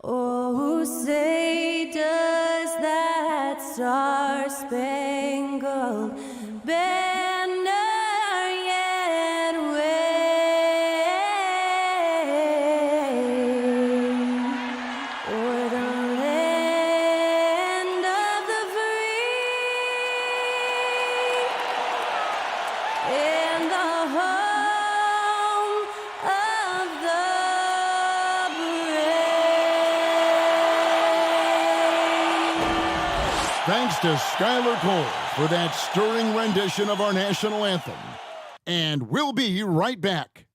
Oh, say does that star-spangled banner yet wave o'er the land of the free and the home of the brave. Thanks to Skylar Cole for that stirring rendition of our national anthem. And we'll be right back.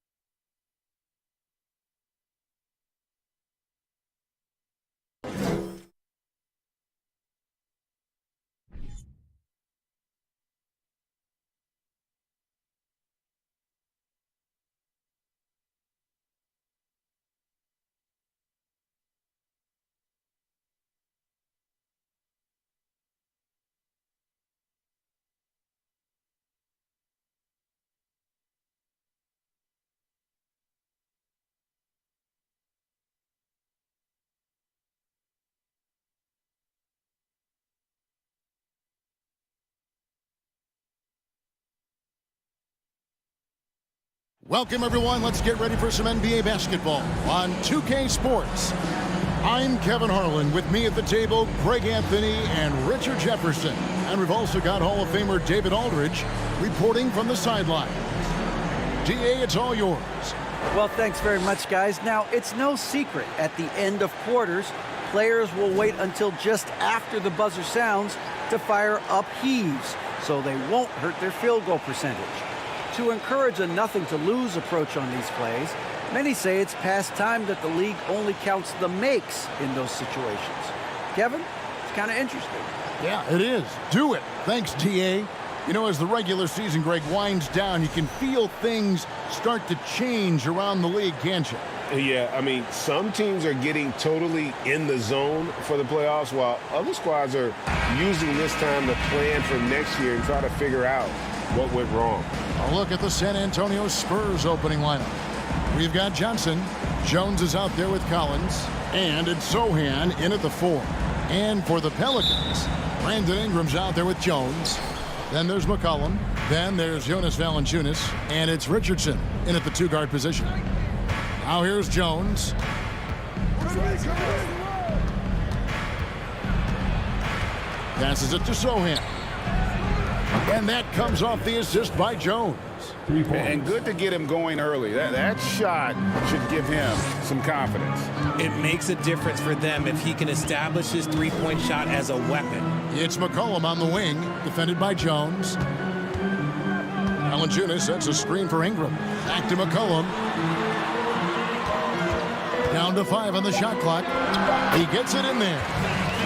Welcome, everyone. Let's get ready for some NBA basketball on 2K Sports. I'm Kevin Harlan. With me at the table, Greg Anthony and Richard Jefferson. And we've also got Hall of Famer David Aldridge reporting from the sidelines. DA, it's all yours. Well, thanks very much, guys. Now, it's no secret at the end of quarters, players will wait until just after the buzzer sounds to fire up heaves, so they won't hurt their field goal percentage. To encourage a nothing-to-lose approach on these plays, many say it's past time that the league only counts the makes in those situations. Kevin, it's kind of interesting. Yeah, it is. Do it. Thanks, TA. You know, as the regular season, Greg, winds down, you can feel things start to change around the league, can't you? Yeah, I mean, some teams are getting totally in the zone for the playoffs, while other squads are using this time to plan for next year and try to figure out what went wrong. A look at the San Antonio Spurs opening lineup. We've got Johnson. Jones is out there with Collins. And it's Sohan in at the 4. And for the Pelicans, Brandon Ingram's out there with Jones. Then there's McCollum. Then there's Jonas Valanciunas. And it's Richardson in at the 2-guard position. Now here's Jones. Passes it to Sohan. And that comes off the assist by Jones. And good to get him going early. That shot should give him some confidence. It makes a difference for them if he can establish his three-point shot as a weapon. It's McCollum on the wing, defended by Jones. Valanciunas sets a screen for Ingram. Back to McCollum. Down to 5 on the shot clock. He gets it in there.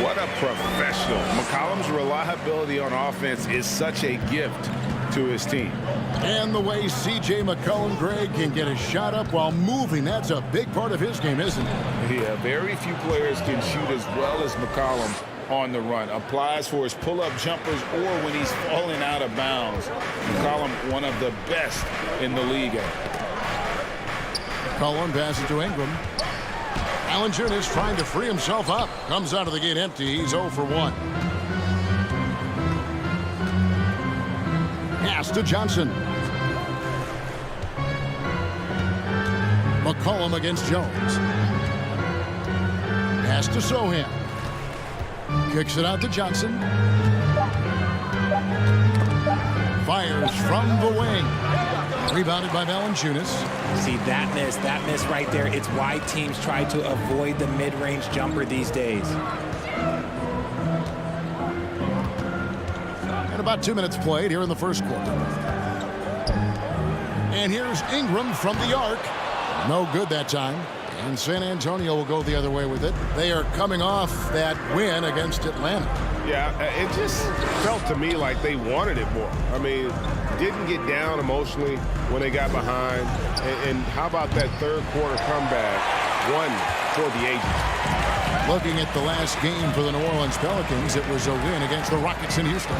What a professional. McCollum's reliability on offense is such a gift to his team. And the way C.J. McCollum, Greg, can get a shot up while moving, that's a big part of his game, isn't it? Yeah, very few players can shoot as well as McCollum on the run. Applies for his pull-up jumpers or when he's falling out of bounds. McCollum, one of the best in the league. McCollum passes to Ingram. Valanciunas trying to free himself up. Comes out of the gate empty. He's 0 for 1. Pass to Johnson. McCollum against Jones. Pass to Sohan. Kicks it out to Johnson. Fires from the wing. Rebounded by Valanciunas. See, that miss right there, it's why teams try to avoid the mid-range jumper these days. And about 2 minutes played here in the first quarter. And here's Ingram from the arc. No good that time. And San Antonio will go the other way with it. They are coming off that win against Atlanta. Yeah, it just felt to me like they wanted it more. I mean, didn't get down emotionally when they got behind. And how about that third quarter comeback? One for the ages. Looking at the last game for the New Orleans Pelicans, it was a win against the Rockets in Houston.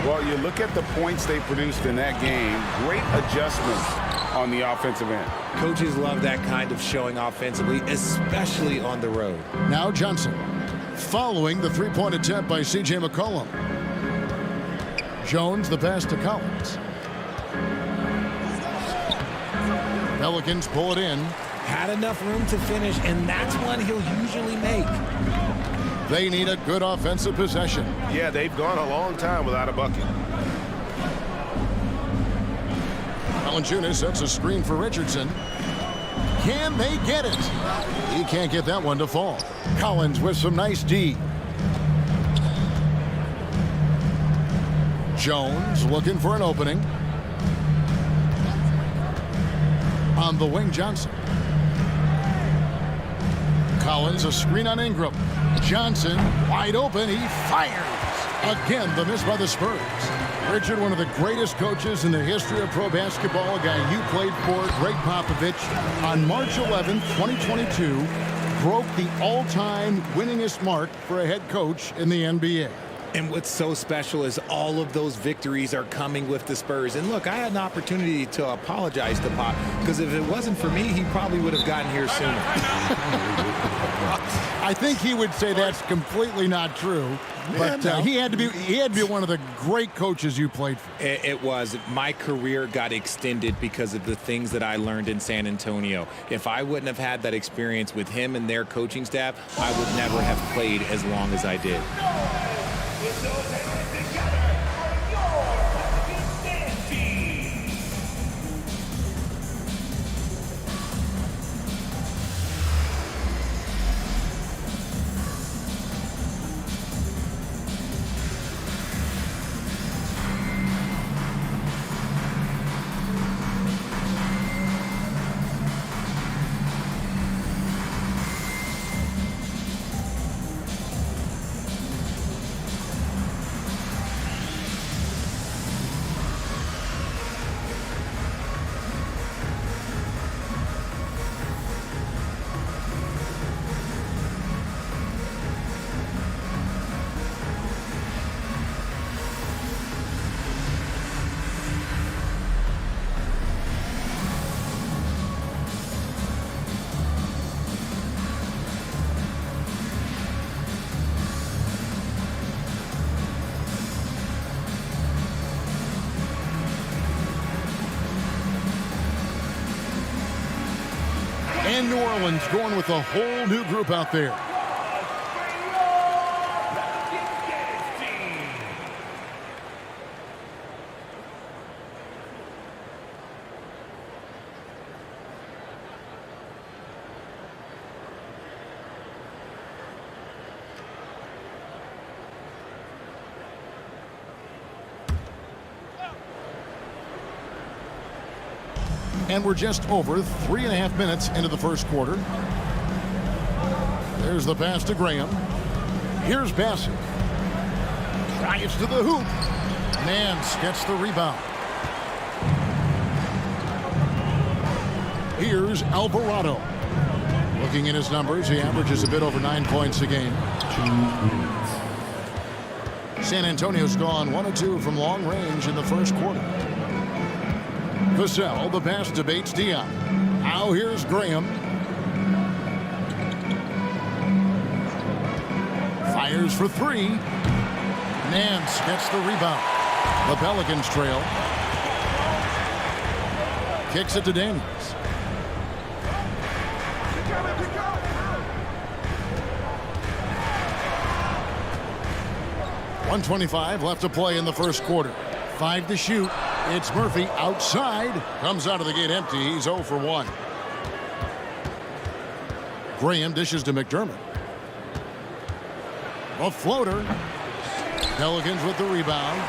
Well, you look at the points they produced in that game. Great adjustments on the offensive end. Coaches love that kind of showing offensively, especially on the road. Now Johnson, following the three-point attempt by C.J. McCollum. Jones, the pass to Collins. Pelicans pull it in. Had enough room to finish, and that's one he'll usually make. They need a good offensive possession. Yeah, they've gone a long time without a bucket. Valanciunas sets a screen for Richardson. Can they get it? He can't get that one to fall. Collins with some nice D. Jones looking for an opening. On the wing, Johnson. Collins, a screen on Ingram. Johnson, wide open, he fires. Again, the miss by the Spurs. Richard, one of the greatest coaches in the history of pro basketball, a guy you played for, Greg Popovich, on March 11th, 2022, broke the all-time winningest mark for a head coach in the NBA. And what's so special is all of those victories are coming with the Spurs. And look, I had an opportunity to apologize to Pop, because if it wasn't for me, he probably would have gotten here sooner. I think he would say that's completely not true. But he had to be one of the great coaches you played for. It was. My career got extended because of the things that I learned in San Antonio. If I wouldn't have had that experience with him and their coaching staff, I would never have played as long as I did. And New Orleans going with a whole new group out there. And we're just over 3.5 minutes into the first quarter. There's the pass to Graham. Here's Bassett. Drives to the hoop. Nance gets the rebound. Here's Alvarado. Looking at his numbers, he averages a bit over 9 points a game. San Antonio's gone 1 of 2 from long range in the first quarter. Vassell, the pass debates Dion. Now here's Graham. Fires for 3. Nance gets the rebound. The Pelicans trail. Kicks it to Daniels. .125 left to play in the first quarter. 5 to shoot. It's Murphy outside. Comes out of the gate empty. He's 0 for 1. Graham dishes to McDermott. A floater. Pelicans with the rebound.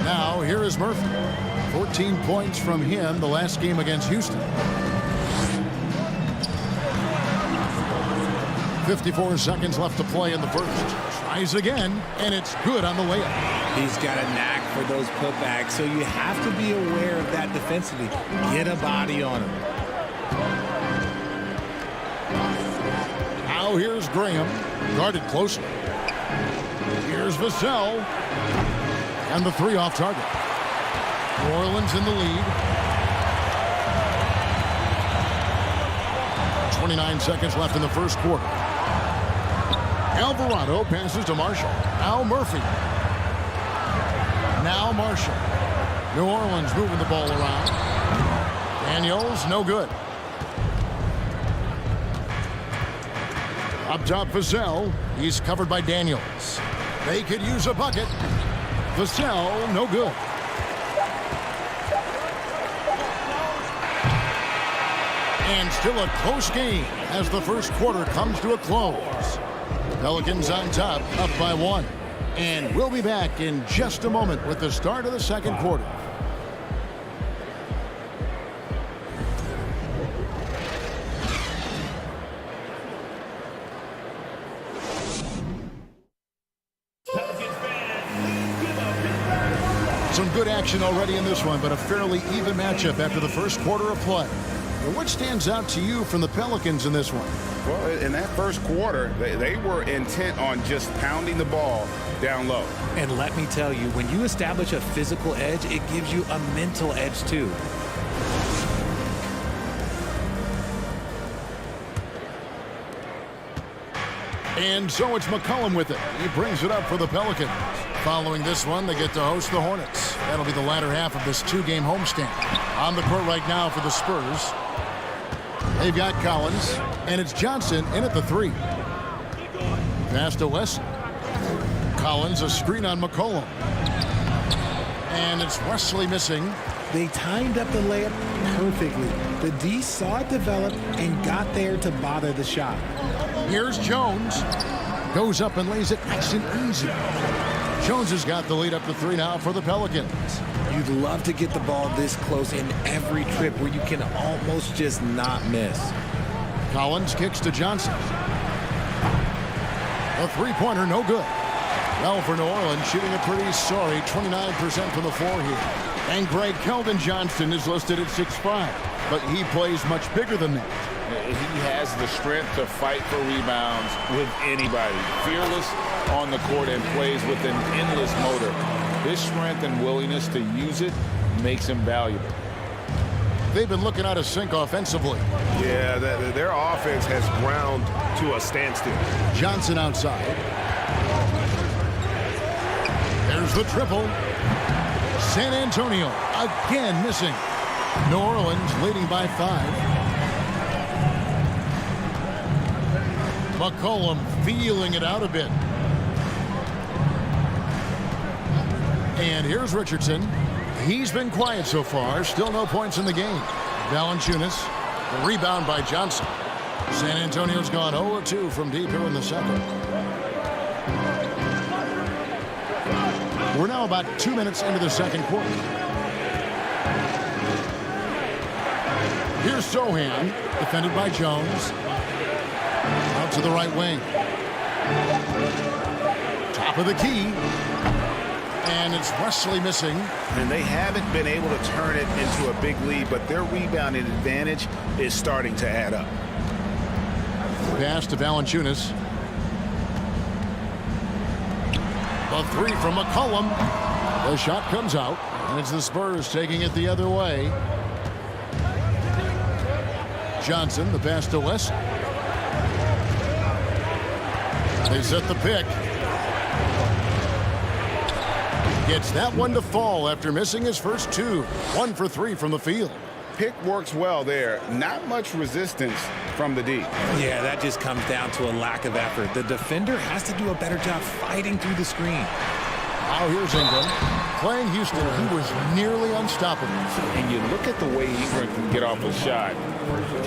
Now here is Murphy. 14 points from him the last game against Houston. 54 seconds left to play in the first. Tries again, and it's good on the layup. He's got a knack for those putbacks, so you have to be aware of that defensively. Get a body on him. Now here's Graham, guarded closely. Here's Vassell, and the 3 off target. New Orleans in the lead. 29 seconds left in the first quarter. Alvarado passes to Marshall. Al Murphy. Now Marshall. New Orleans moving the ball around. Daniels, no good. Up top, Vassell. He's covered by Daniels. They could use a bucket. Vassell, no good. And still a close game as the first quarter comes to a close. Pelicans on top, up by 1. And we'll be back in just a moment with the start of the second quarter. Some good action already in this one, but a fairly even matchup after the first quarter of play. Now, what stands out to you from the Pelicans in this one? Well, in that first quarter, they were intent on just pounding the ball down low. And let me tell you, when you establish a physical edge, it gives you a mental edge too. And so it's McCollum with it. He brings it up for the Pelicans. Following this one, they get to host the Hornets. That'll be the latter half of this two-game homestand. On the court right now for the Spurs. They've got Collins, and it's Johnson in at the 3. Pass to Wesson. Collins, a screen on McCollum. And it's Wesley missing. They timed up the layup perfectly. The D saw it develop and got there to bother the shot. Here's Jones. Goes up and lays it nice and easy. Jones has got the lead up to 3 now for the Pelicans. You'd love to get the ball this close in every trip where you can almost just not miss. Collins kicks to Johnson. A three-pointer, no good. Well, for New Orleans, shooting a pretty sorry 29% from the floor here. And Greg Keldon Johnson is listed at 6'5", but he plays much bigger than that. He has the strength to fight for rebounds with anybody. Fearless on the court and plays with an endless motor. His strength and willingness to use it makes him valuable. They've been looking out of sync offensively. Yeah, their offense has ground to a standstill. Johnson outside. There's the triple. San Antonio again missing. New Orleans leading by 5. McCollum feeling it out a bit. And here's Richardson. He's been quiet so far. Still no points in the game. Valanciunas. Rebound by Johnson. San Antonio's gone 0-2 from deep here in the second. We're now about 2 minutes into the second quarter. Here's Sohan, defended by Jones. Out to the right wing. Top of the key. And it's Wesley missing. And they haven't been able to turn it into a big lead, but their rebounding advantage is starting to add up. Pass to Valanciunas. A 3 from McCollum. The shot comes out, and it's the Spurs taking it the other way. Johnson, the pass to West. They set the pick. Gets that one to fall after missing his first 2. 1 for 3 from the field. Pick works well there. Not much resistance from the D. Yeah, that just comes down to a lack of effort. The defender has to do a better job fighting through the screen. Now here's Ingram. Playing Houston, he was nearly unstoppable. And you look at the way Ingram can get off a shot.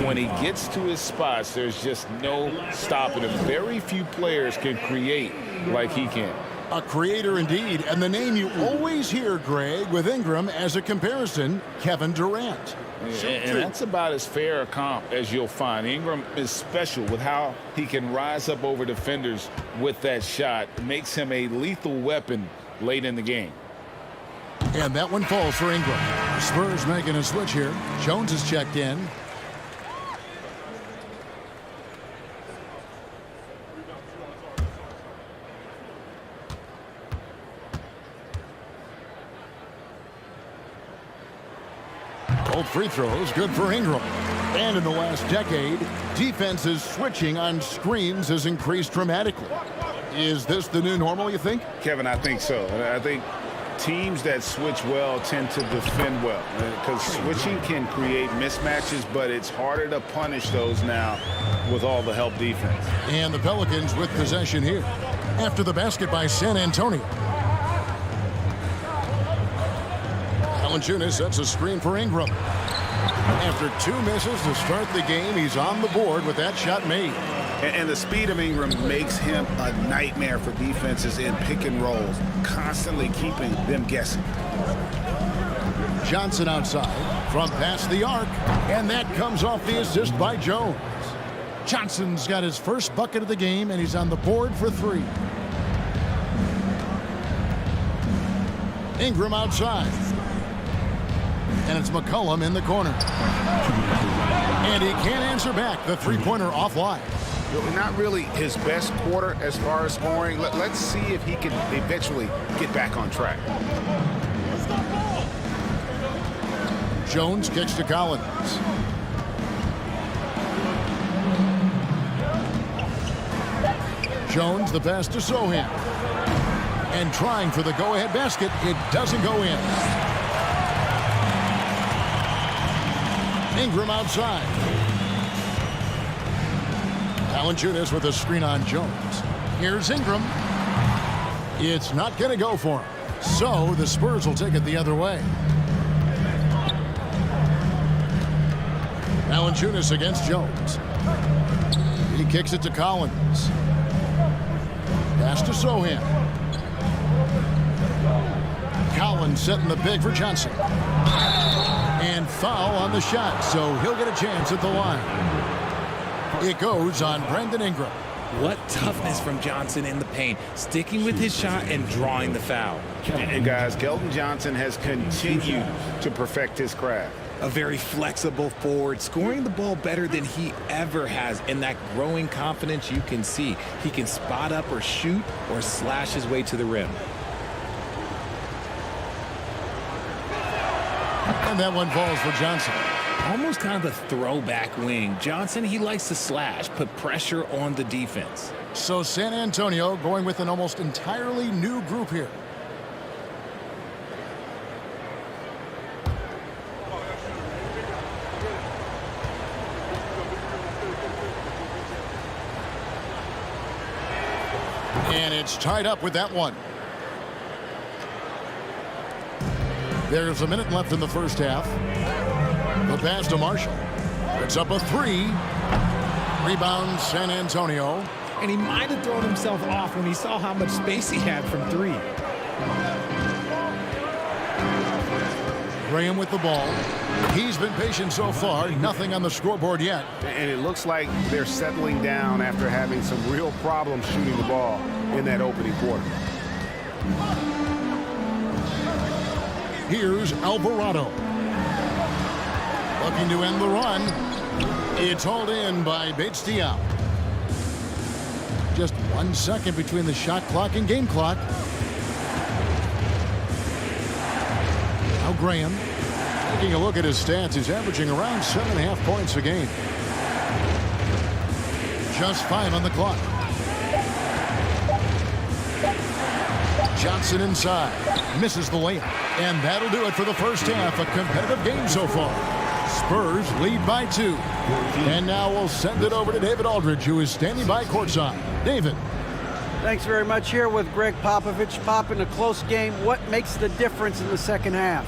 When he gets to his spots, there's just no stopping him. Very few players can create like he can. A creator indeed, and the name you always hear, Greg, with Ingram as a comparison, Kevin Durant. And that's about as fair a comp as you'll find. Ingram is special with how he can rise up over defenders with that shot. It makes him a lethal weapon late in the game. And that one falls for Ingram. Spurs making a switch here. Jones is checked in. Both free throws good for Ingram. And in the last decade, defenses switching on screens has increased dramatically. Is this the new normal, you think? Kevin, I think so. I think teams that switch well tend to defend well, because switching can create mismatches, but it's harder to punish those now with all the help defense. And the Pelicans with possession here. After the basket by San Antonio. Valanciunas sets a screen for Ingram. After 2 misses to start the game, he's on the board with that shot made. And the speed of Ingram makes him a nightmare for defenses in pick and rolls, constantly keeping them guessing. Johnson outside from past the arc, and that comes off the assist by Jones. Johnson's got his first bucket of the game, and he's on the board for 3. Ingram outside. And it's McCollum in the corner. And he can't answer back. The three-pointer offline. Not really his best quarter as far as scoring. Let's see if he can eventually get back on track. Jones kicks to Collins. Jones the pass to Sohan. And trying for the go-ahead basket. It doesn't go in. Ingram outside. Valanciunas with a screen on Jones. Here's Ingram. It's not going to go for him. So the Spurs will take it the other way. Valanciunas against Jones. He kicks it to Collins. Pass to Sohan. Collins setting the big for Johnson. And foul on the shot, so he'll get a chance at the line. It goes on Brandon Ingram. What toughness from Johnson in the paint, sticking with his shot and drawing the foul. And guys, Keldon Johnson has continued to perfect his craft. A very flexible forward, scoring the ball better than he ever has. And that growing confidence you can see. He can spot up or shoot or slash his way to the rim. And that one falls for Johnson. Almost kind of a throwback wing. Johnson, he likes to slash, put pressure on the defense. So San Antonio going with an almost entirely new group here. And it's tied up with that one. There's a minute left in the first half. The pass to Marshall. It's up a 3. Rebound San Antonio. And he might have thrown himself off when he saw how much space he had from 3. Graham with the ball. He's been patient so far. Nothing on the scoreboard yet. And it looks like they're settling down after having some real problems shooting the ball in that opening quarter. Here's Alvarado. Looking to end the run. It's hauled in by Bates Diop. Just 1 second between the shot clock and game clock. Now Graham. Taking a look at his stats, he's averaging around 7.5 points a game. Just 5 on the clock. Johnson inside. Misses the layup. And that'll do it for the first half. A competitive game so far. Spurs lead by 2. And now we'll send it over to David Aldridge, who is standing by courtside. David. Thanks very much. Here with Greg Popovich. Pop, in a close game, what makes the difference in the second half?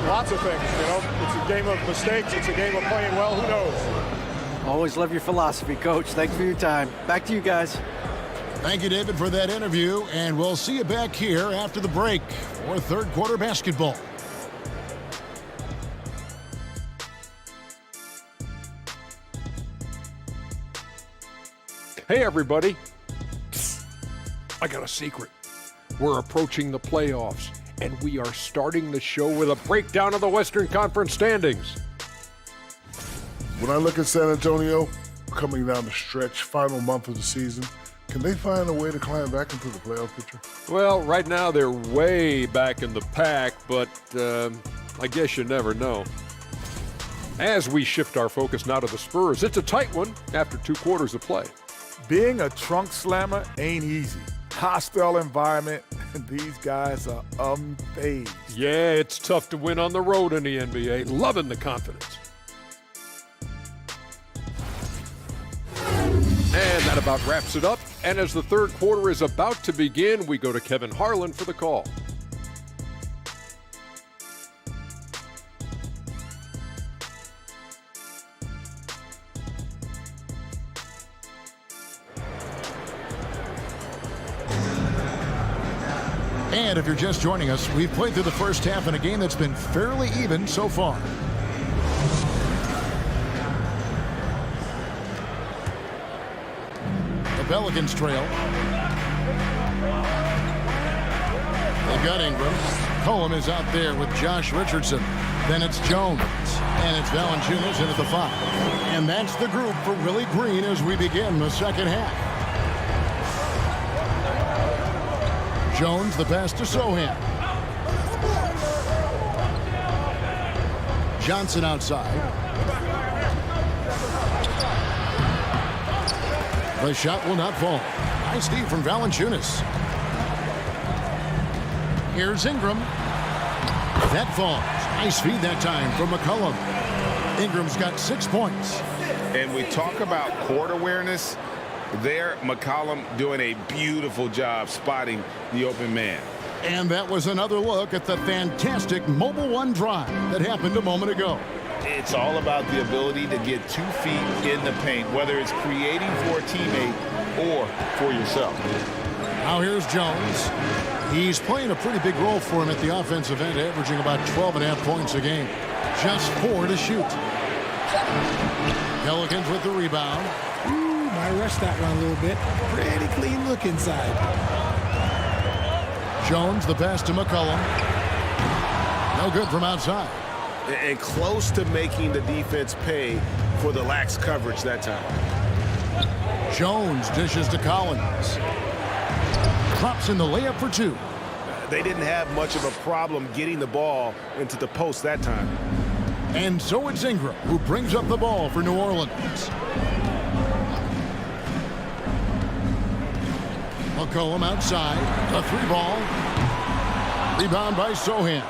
Lots of things, you know. It's a game of mistakes. It's a game of playing well. Who knows? Always love your philosophy, Coach. Thanks for your time. Back to you guys. Thank you, David, for that interview. And we'll see you back here after the break for third quarter basketball. Hey, everybody. I got a secret. We're approaching the playoffs, and we are starting the show with a breakdown of the Western Conference standings. When I look at San Antonio, coming down the stretch, final month of the season, can they find a way to climb back into the playoff picture? Well, right now they're way back in the pack, but I guess you never know. As we shift our focus now to the Spurs, it's a tight one after 2 quarters of play. Being a trunk slammer ain't easy. Hostile environment, these guys are unfazed. Yeah, it's tough to win on the road in the NBA. Loving the confidence. And that about wraps it up. And as the third quarter is about to begin, we go to Kevin Harlan for the call. And if you're just joining us, we've played through the first half in a game that's been fairly even so far. The Pelicans trail. They've got Ingram. Cullum is out there with Josh Richardson. Then it's Jones. And it's Valanciunas in at the 5. And that's the group for Willie Green as we begin the second half. Jones, the pass to Sohan. Johnson outside. The shot will not fall. Nice D from Valanciunas. Here's Ingram. That falls. Nice feed that time from McCollum. Ingram's got 6 points. And we talk about court awareness. There, McCollum doing a beautiful job spotting the open man. And that was another look at the fantastic Mobile One drive that happened a moment ago. It's all about the ability to get 2 feet in the paint, whether it's creating for a teammate or for yourself. Now here's Jones. He's playing a pretty big role for him at the offensive end, averaging about 12.5 points a game. Just 4 to shoot. Pelicans with the rebound. I rushed that one a little bit. Pretty clean look inside. Jones, the pass to McCollum. No good from outside. And close to making the defense pay for the lax coverage that time. Jones dishes to Collins. Drops in the layup for 2. They didn't have much of a problem getting the ball into the post that time. And so it's Ingram who brings up the ball for New Orleans. McCollum outside. A 3-ball. Rebound by Sohan.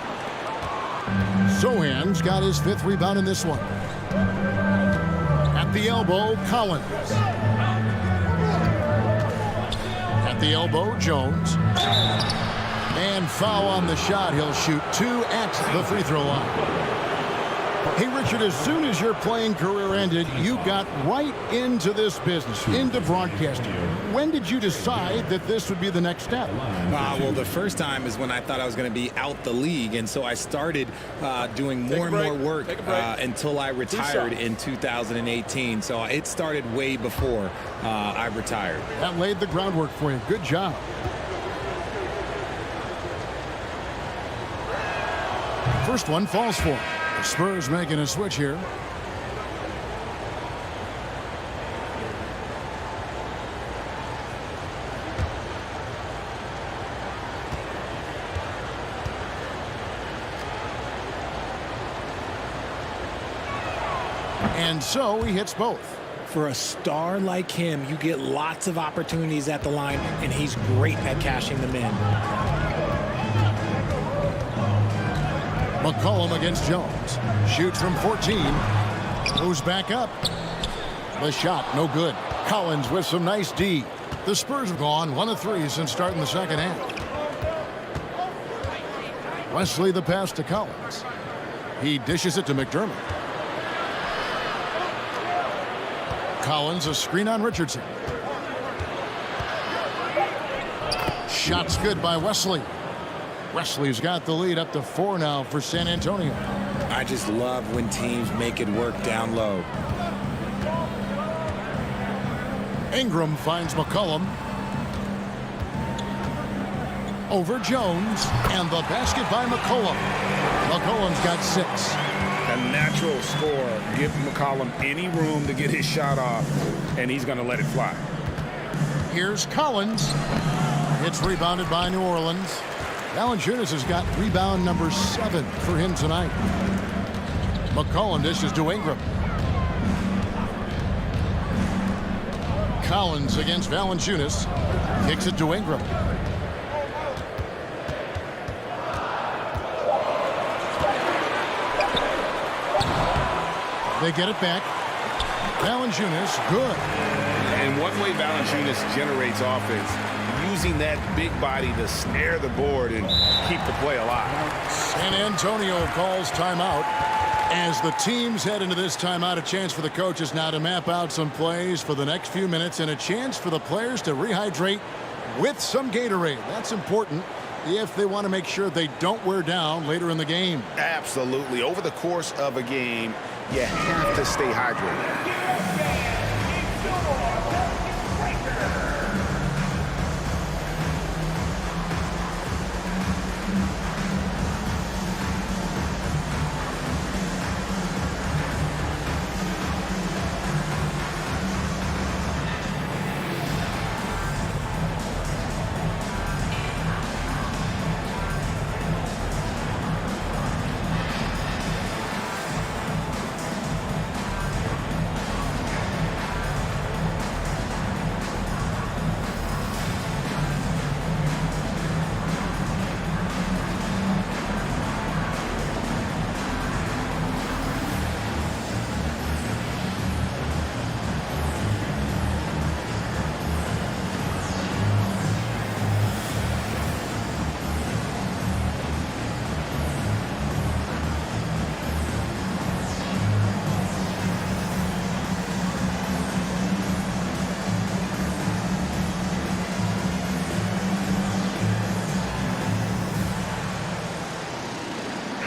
Sohan's got his 5th rebound in this one. At the elbow, Collins. At the elbow, Jones. And foul on the shot. He'll shoot 2 at the free throw line. Hey, Richard, as soon as your playing career ended, you got right into this business, into broadcasting. When did you decide that this would be the next step? Well, the first time is when I thought I was going to be out the league, and so I started doing more and more work until I retired in 2018. So it started way before I retired. That laid the groundwork for you. Good job. First one falls for him. The Spurs making a switch here. And so he hits both. For a star like him, you get lots of opportunities at the line, and he's great at cashing them in. McCollum against Jones. Shoots from 14. Moves back up. The shot, no good. Collins with some nice D. The Spurs have gone 1 of 3 since starting the second half. Wesley the pass to Collins. He dishes it to McDermott. Collins a screen on Richardson. Shot's good by Wesley. Wesley's got the lead up to 4 now for San Antonio. I just love when teams make it work down low. Ingram finds McCollum. Over Jones, and the basket by McCollum. McCollum's got 6. A natural scorer. Give McCollum any room to get his shot off, and he's going to let it fly. Here's Collins. It's rebounded by New Orleans. Valanciunas has got rebound number 7 for him tonight. McCollum dishes to Ingram. Collins against Valanciunas. Kicks it to Ingram. They get it back. Valanciunas, good. And one way Valanciunas generates offense, using that big body to snare the board and keep the play alive. San Antonio calls timeout. As the teams head into this timeout, a chance for the coaches now to map out some plays for the next few minutes and a chance for the players to rehydrate with some Gatorade. That's important if they want to make sure they don't wear down later in the game. Absolutely. Over the course of a game, you have to stay hydrated.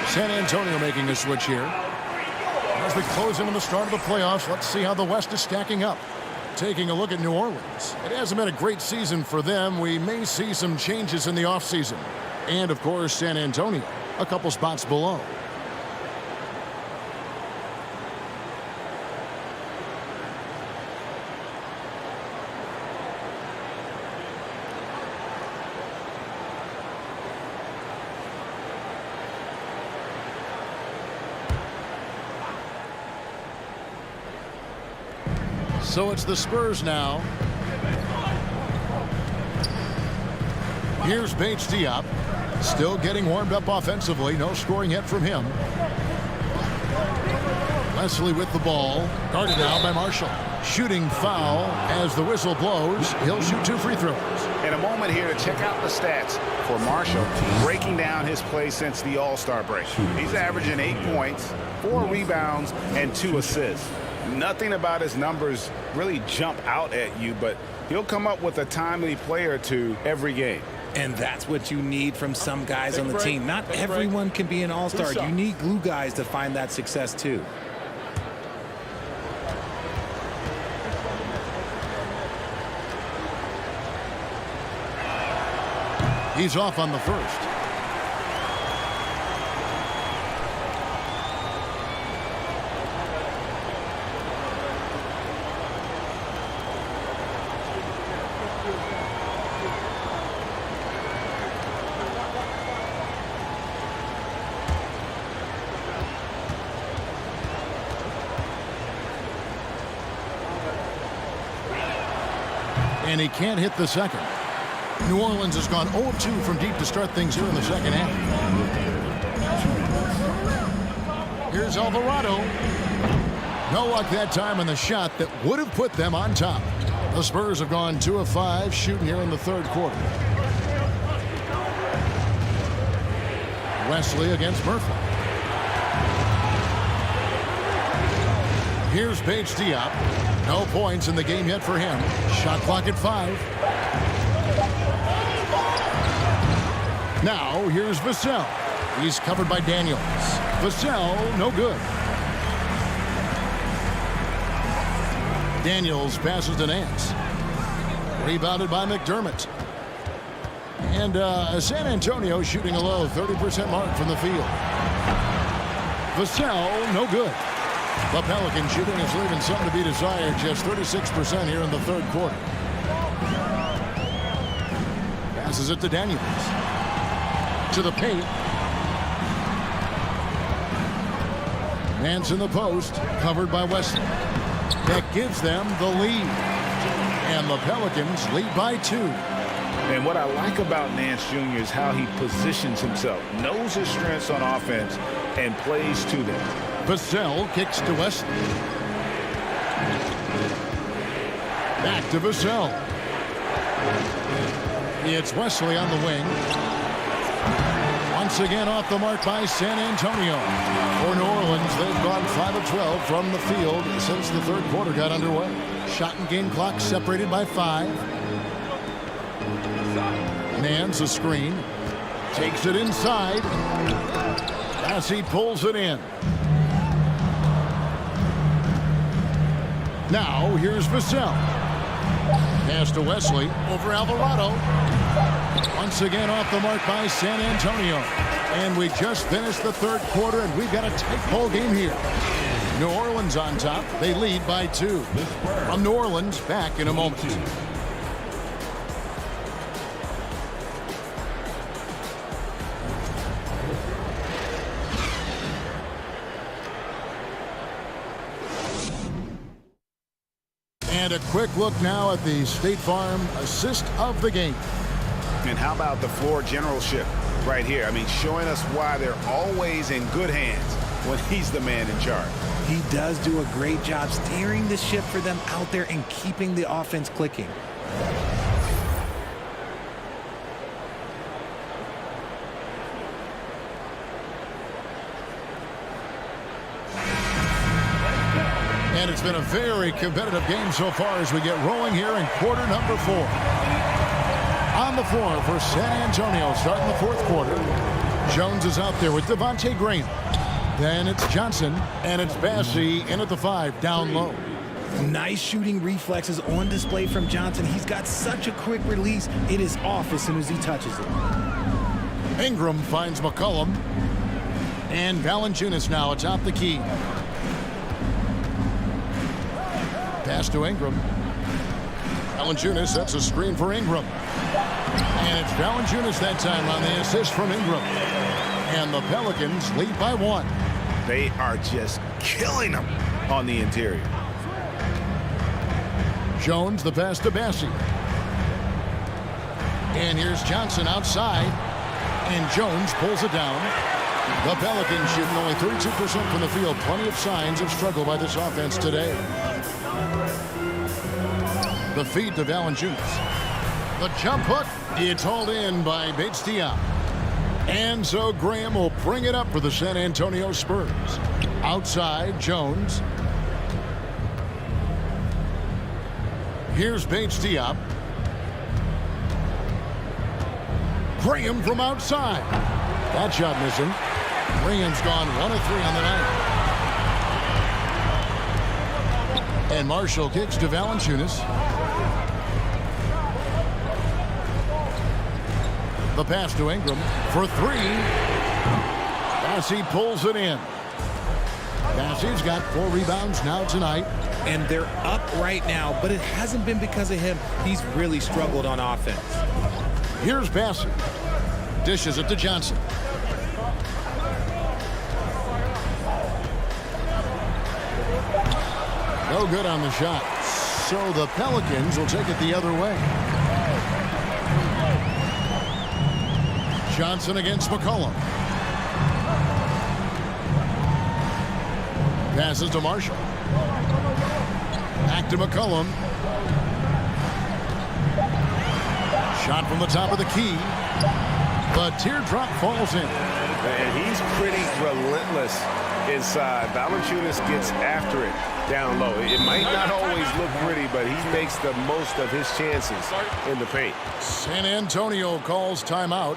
San Antonio making a switch here. As we close in on the start of the playoffs, let's see how the West is stacking up. Taking a look at New Orleans. It hasn't been a great season for them. We may see some changes in the offseason. And, of course, San Antonio, a couple spots below. So it's the Spurs now. Here's Bates Diop. Still getting warmed up offensively. No scoring yet from him. Wesley with the ball. Guarded now by Marshall. Shooting foul as the whistle blows. He'll shoot 2 free throws. And a moment here to check out the stats for Marshall, breaking down his play since the All-Star break. He's averaging 8 points, 4 rebounds, and 2 assists. Nothing about his numbers really jump out at you, but he'll come up with a timely play or two every game. And that's what you need from some guys on the team. Not everyone can be an all-star. You need glue guys to find that success too. He's off on the first. And he can't hit the second. New Orleans has gone 0-2 from deep to start things here in the second half. Here's Alvarado. No luck that time on the shot that would have put them on top. The Spurs have gone 2 of 5 shooting here in the third quarter. Wesley against Murphy. Here's Bates Diop. No points in the game yet for him. Shot clock at 5. Now here's Vassell. He's covered by Daniels. Vassell, no good. Daniels passes to Nance. Rebounded by McDermott. And San Antonio shooting a low 30% mark from the field. Vassell, no good. The Pelican shooting is leaving something to be desired. Just 36% here in the third quarter. Passes it to Daniels. to the paint. Nance in the post, covered by Wesley. That gives them the lead. And the Pelicans lead by 2. And what I like about Nance Jr. is how he positions himself, knows his strengths on offense, and plays to them. Vassell kicks to Wesley. Back to Vassell. It's Wesley on the wing. Once again off the mark by San Antonio. For New Orleans, they've gone 5 of 12 from the field since the third quarter got underway. Shot and game clock separated by 5. Nance a screen. Takes it inside. As he pulls it in. Now, here's Vassell. Pass to Wesley over Alvarado. Once again off the mark by San Antonio. And we just finished the third quarter, and we've got a tight ball game here. New Orleans on top. They lead by 2. From New Orleans, back in a moment. And a quick look now at the State Farm assist of the game. And how about the floor generalship right here? I mean, showing us why they're always in good hands when he's the man in charge. He does do a great job steering the ship for them out there and keeping the offense clicking. And it's been a very competitive game so far as we get rolling here in quarter number 4. On the floor for San Antonio starting the fourth quarter. Jones is out there with Devontae Graham. Then it's Johnson, and it's Bassey in at the 5, down low. Nice shooting reflexes on display from Johnson. He's got such a quick release. It is off as soon as he touches it. Ingram finds McCollum. And Valanciunas now atop the key. Pass to Ingram. Valanciunas sets a screen for Ingram. And it's Valanciunas that time on the assist from Ingram. And the Pelicans lead by 1. They are just killing them on the interior. Jones, the pass to Bassey. And here's Johnson outside. And Jones pulls it down. The Pelicans shooting only 32% from the field. Plenty of signs of struggle by this offense today. The feed to Valanciunas. The jump hook. It's hauled in by Bates Diop. And so Graham will bring it up for the San Antonio Spurs. Outside, Jones. Here's Bates Diop. Graham from outside. That shot missing. Graham's gone 1 of 3 on the night. And Marshall kicks to Valanciunas. The pass to Ingram for 3. Bassey pulls it in. Bassey's got 4 rebounds now tonight. And they're up right now, but it hasn't been because of him. He's really struggled on offense. Here's Bassey. Dishes it to Johnson. No good on the shot. So the Pelicans will take it the other way. Johnson against McCollum. Passes to Marshall. Back to McCollum. Shot from the top of the key. The teardrop falls in. And he's pretty relentless inside. Valanciunas gets after it down low. It might not always look pretty, but he makes the most of his chances in the paint. San Antonio calls timeout.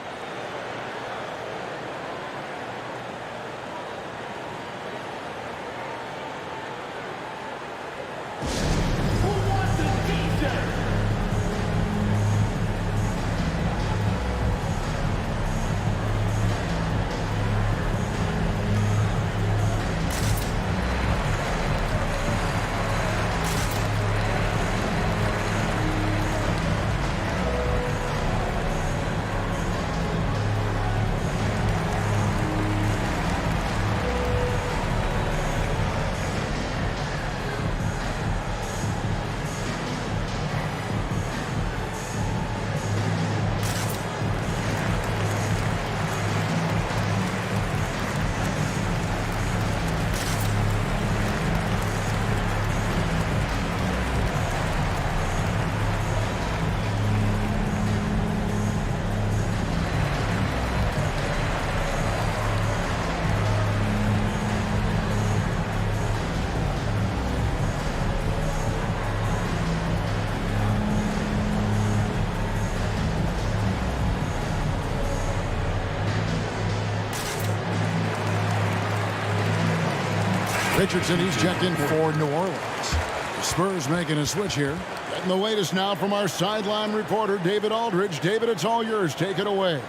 Richardson, he's checked in for New Orleans. The Spurs making a switch here. Getting the latest now from our sideline reporter, David Aldridge. David, it's all yours. Take it away.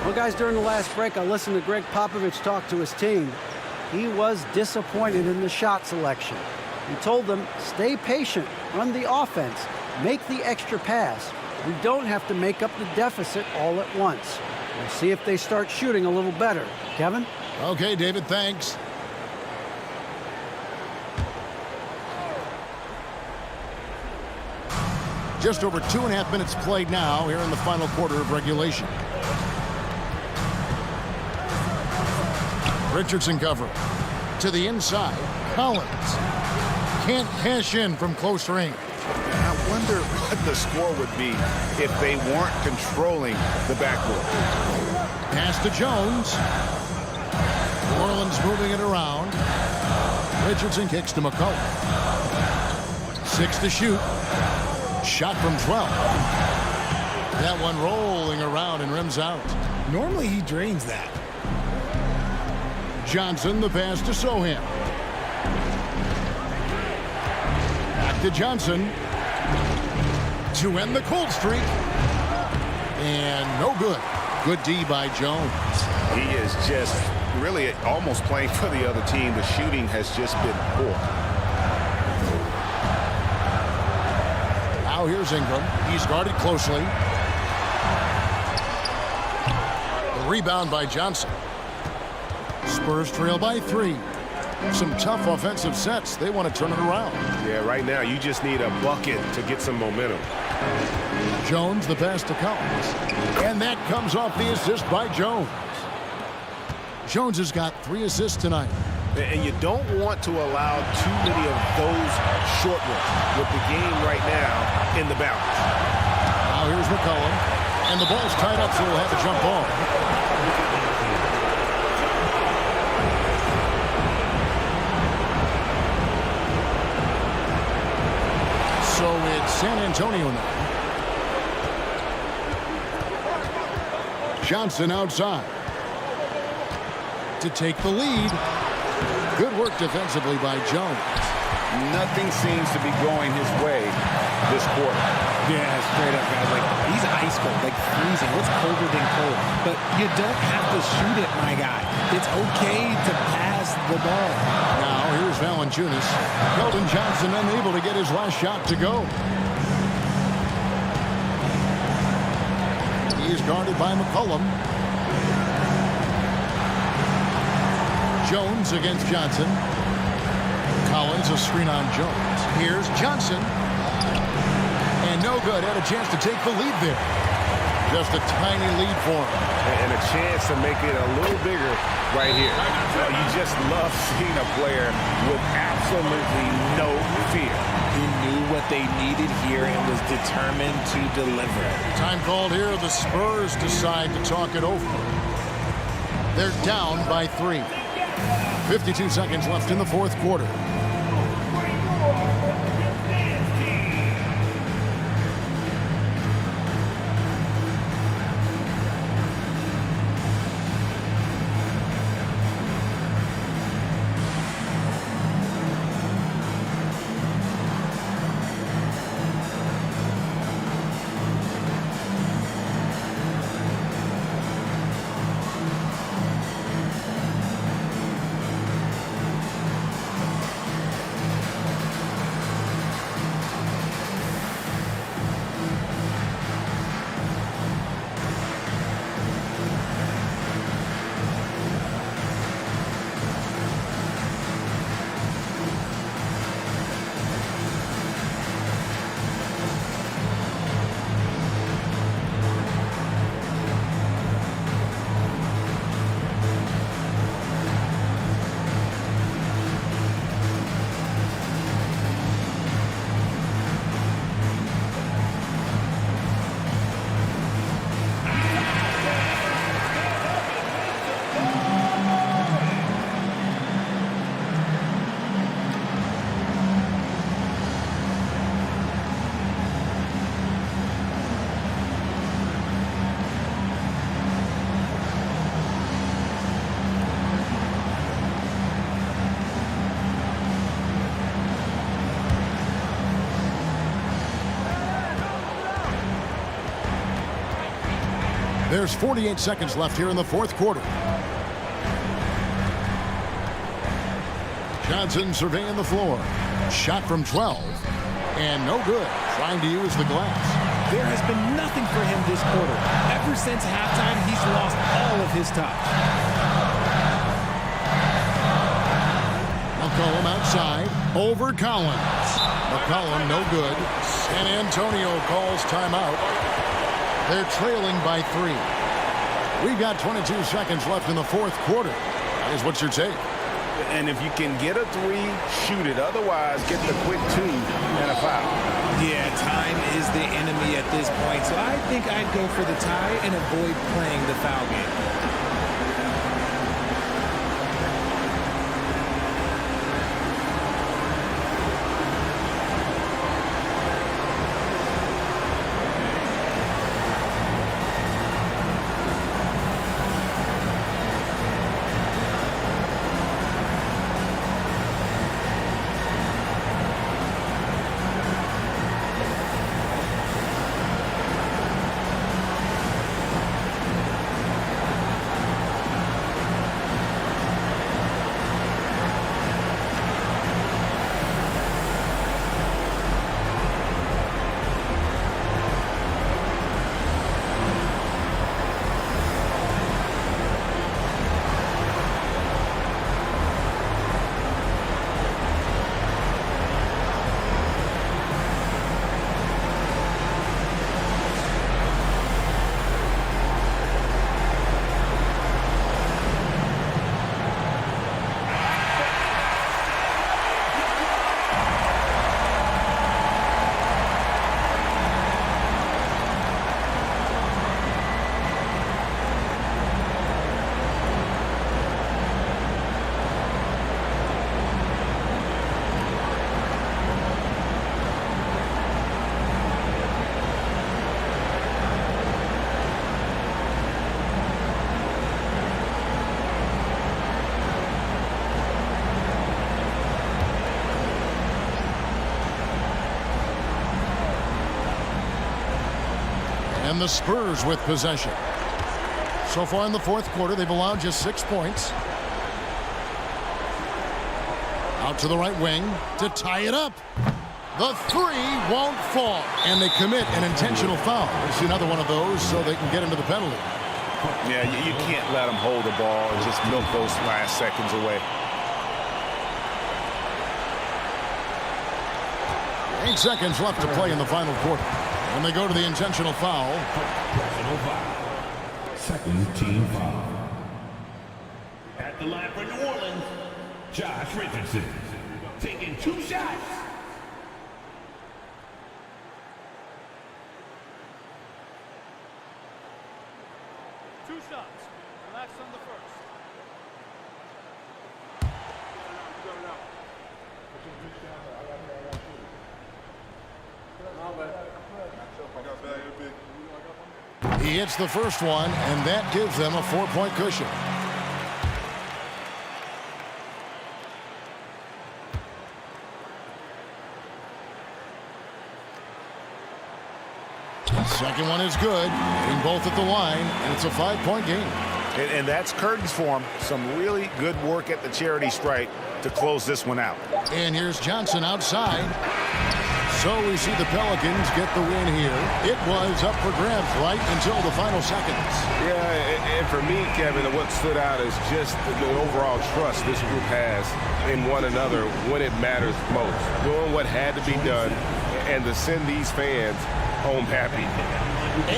Well, guys, during the last break, I listened to Greg Popovich talk to his team. He was disappointed in the shot selection. He told them, stay patient, run the offense, make the extra pass. We don't have to make up the deficit all at once. We'll see if they start shooting a little better. Kevin? Okay, David, thanks. Just over 2.5 minutes played now here in the final quarter of regulation. Richardson cover to the inside. Collins can't cash in from close range. I wonder what the score would be if they weren't controlling the backboard. Pass to Jones. New Orleans moving it around. Richardson kicks to McCullough. 6 to shoot. Shot from 12. That one rolling around and rims out. Normally he drains that. Johnson, the pass to Sohan. Back to Johnson. To end the cold streak. And no good. Good D by Jones. He is just really almost playing for the other team. The shooting has just been poor. Now here's Ingram. He's guarded closely. The rebound by Johnson. Spurs trail by 3. Some tough offensive sets. They want to turn it around. Yeah, right now you just need a bucket to get some momentum. Jones, the pass to Collins. And that comes off the assist by Jones. Jones has got 3 assists tonight. And you don't want to allow too many of those short ones with the game right now in the balance. Now here's McCollum. And the ball's tied up, so he'll have to jump ball. So it's San Antonio now. Johnson outside to take the lead. Good work defensively by Jones. Nothing seems to be going his way this quarter. Yeah, straight up, guys. Like, he's ice cold, like freezing. What's colder than cold? But you don't have to shoot it, my guy. It's okay to pass the ball. Now here's Valanciunas. Keldon Johnson unable to get his last shot to go. He is guarded by McCollum. Jones against Johnson. Collins, a screen on Jones. Here's Johnson. And no good. Had a chance to take the lead there. Just a tiny lead for him. And a chance to make it a little bigger right here. You just love seeing a player with absolutely no fear. He knew what they needed here and was determined to deliver. Time called here. The Spurs decide to talk it over. They're down by 3. 52 seconds left in the fourth quarter. There's 48 seconds left here in the fourth quarter. Johnson surveying the floor. Shot from 12. And no good. Trying to use the glass. There has been nothing for him this quarter. Ever since halftime, he's lost all of his touch. McCollum outside. Over Collins. McCollum no good. San Antonio calls timeout. They're trailing by 3. We've got 22 seconds left in the fourth quarter. That is what's your take? And if you can get a 3, shoot it. Otherwise, get the quick 2 and a foul. Yeah, time is the enemy at this point, so I think I'd go for the tie and avoid playing the foul game. And the Spurs with possession. So far in the fourth quarter, they've allowed just 6 points. Out to the right wing to tie it up. The 3 won't fall. And they commit an intentional foul. It's another one of those so they can get into the penalty. Yeah, you can't let them hold the ball and just milk those last seconds away. 8 seconds left to play in the final quarter. And they go to the intentional foul. Second team foul. At the line for New Orleans, Josh Richardson. Taking 2 shots. Two shots. Relax on the first. He hits the first one, and that gives them a 4-point cushion. Second one is good, hitting both at the line, and it's a 5-point game. And that's curtains for him. Some really good work at the charity stripe to close this one out. And here's Johnson outside. So we see the Pelicans get the win here. It was up for grabs right until the final seconds. Yeah, and for me, Kevin, what stood out is just the overall trust this group has in one another when it matters most. Doing what had to be done and to send these fans home happy.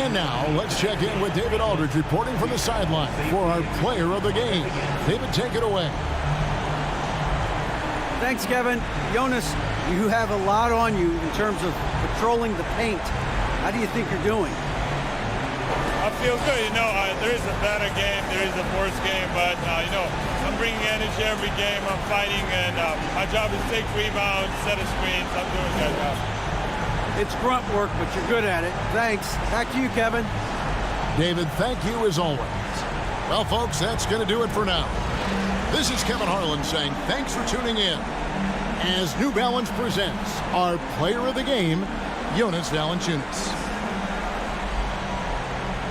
And now let's check in with David Aldridge reporting from the sideline for our player of the game. David, take it away. Thanks, Kevin. Jonas, you have a lot on you in terms of patrolling the paint. How do you think you're doing? I feel good. There is a better game, there is a worse game, but, I'm bringing energy every game. I'm fighting, and my job is to take rebounds, set a screens. I'm doing that job. It's grunt work, but you're good at it. Thanks. Back to you, Kevin. David, thank you as always. Well, folks, that's going to do it for now. This is Kevin Harlan saying thanks for tuning in as New Balance presents our player of the game, Jonas Valanciunas.